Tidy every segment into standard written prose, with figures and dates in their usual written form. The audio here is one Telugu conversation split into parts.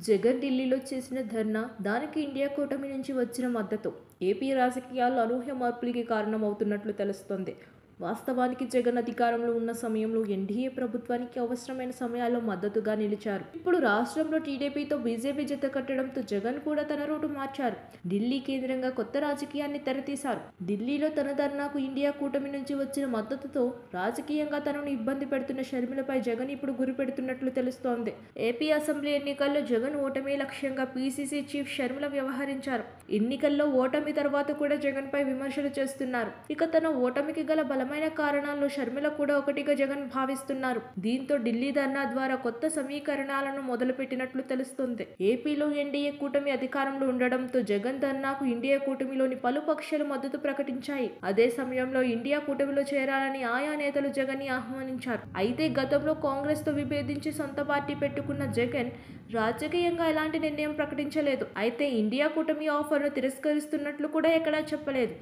జగన్ ఢిల్లీలో చేసిన ధర్నా, దానికి ఇండియా కూటమి నుంచి వచ్చిన మద్దతు ఏపీ రాజకీయాల్లో అనూహ్య మార్పులకి కారణమవుతున్నట్లు తెలుస్తోంది. వాస్తవానికి జగన్ అధికారంలో ఉన్న సమయంలో ఎన్డీఏ ప్రభుత్వానికి అవసరమైన సమయాల్లో మద్దతుగా నిలిచారు. ఇప్పుడు రాష్ట్రంలో టీడీపీతో బీజేపీ జత కట్టడంతో జగన్ కూడా తన రూటు మార్చారు. ఢిల్లీ కేంద్రంగా కొత్త రాజకీయాన్ని తెరతీశారు. ఢిల్లీలో తన ధర్నాకు ఇండియా కూటమి నుంచి వచ్చిన మద్దతుతో రాజకీయంగా తనను ఇబ్బంది పెడుతున్న షర్మిలపై జగన్ ఇప్పుడు గురిపెడుతున్నట్లు తెలుస్తోంది. ఏపీ అసెంబ్లీ ఎన్నికల్లో జగన్ ఓటమే లక్ష్యంగా పీసీసీ చీఫ్ షర్మిల వ్యవహరించారు. ఎన్నికల్లో ఓటమి తర్వాత కూడా జగన్ పై విమర్శలు చేస్తున్నారు. ఇక తన ఓటమికి గల బలమైన కారణాల్లో షర్మిల కూడా ఒకటిగా జగన్ భావిస్తున్నారు. దీంతో ఢిల్లీ ధర్నా ద్వారా కొత్త సమీకరణాలను మొదలుపెట్టినట్లు తెలుస్తుంది. ఏపీలో ఎన్డీఏ కూటమి అధికారంలో ఉండడంతో జగన్ ధర్నాకు ఇండియా కూటమిలోని పలు పక్షాలు మద్దతు ప్రకటించాయి. అదే సమయంలో ఇండియా కూటమిలో చేరాలని ఆయా నేతలు జగన్ ని ఆహ్వానించారు. అయితే గతంలో కాంగ్రెస్ తో విభేదించి సొంత పార్టీ పెట్టుకున్న జగన్ రాజకీయంగా ఎలాంటి నిర్ణయం ప్రకటించలేదు. అయితే ఇండియా కూటమి ఆఫర్ను తిరస్కరిస్తున్నట్లు కూడా ఎక్కడా చెప్పలేదు.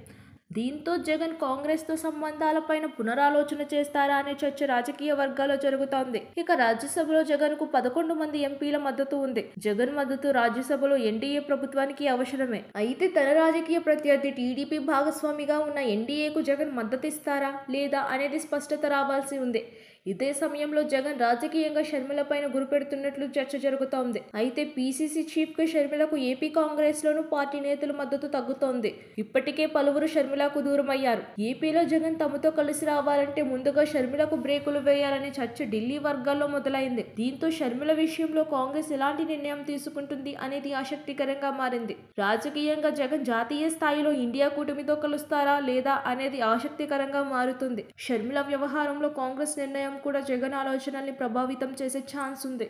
దీంతో జగన్ కాంగ్రెస్తో సంబంధాలపైన పునరాలోచన చేస్తారా అనే చర్చ రాజకీయ వర్గాల్లో జరుగుతోంది. ఇక రాజ్యసభలో జగన్కు 11 మంది ఎంపీల మద్దతు ఉంది. జగన్ మద్దతు రాజ్యసభలో ఎన్డీఏ ప్రభుత్వానికి అవసరమే. అయితే తన రాజకీయ ప్రత్యర్థి టీడీపీ భాగస్వామిగా ఉన్న ఎన్డీఏకు జగన్ మద్దతిస్తారా లేదా అనేది స్పష్టత రావాల్సి ఉంది. ఇదే సమయంలో జగన్ రాజకీయంగా షర్మిలపైన గురిపెడుతున్నట్లు చర్చ జరుగుతోంది. అయితే పీసీసీ చీఫ్ గా షర్మిలకు ఏపీ కాంగ్రెస్ లోనూ పార్టీ నేతల మద్దతు తగ్గుతోంది. ఇప్పటికే పలువురు షర్మిలకు దూరమయ్యారు. ఏపీలో జగన్ తమతో కలిసి రావాలంటే ముందుగా షర్మిలకు బ్రేకులు వేయాలనే చర్చ ఢిల్లీ వర్గాల్లో మొదలైంది. దీంతో షర్మిల విషయంలో కాంగ్రెస్ ఎలాంటి నిర్ణయం తీసుకుంటుంది అనేది ఆసక్తికరంగా మారింది. రాజకీయంగా జగన్ జాతీయ స్థాయిలో ఇండియా కూటమితో కలుస్తారా లేదా అనేది ఆసక్తికరంగా మారుతుంది. షర్మిల వ్యవహారంలో కాంగ్రెస్ నిర్ణయం కూడా జగన్ ఆలోచనల్ని ప్రభావితం చేసే ఛాన్స్ ఉంది.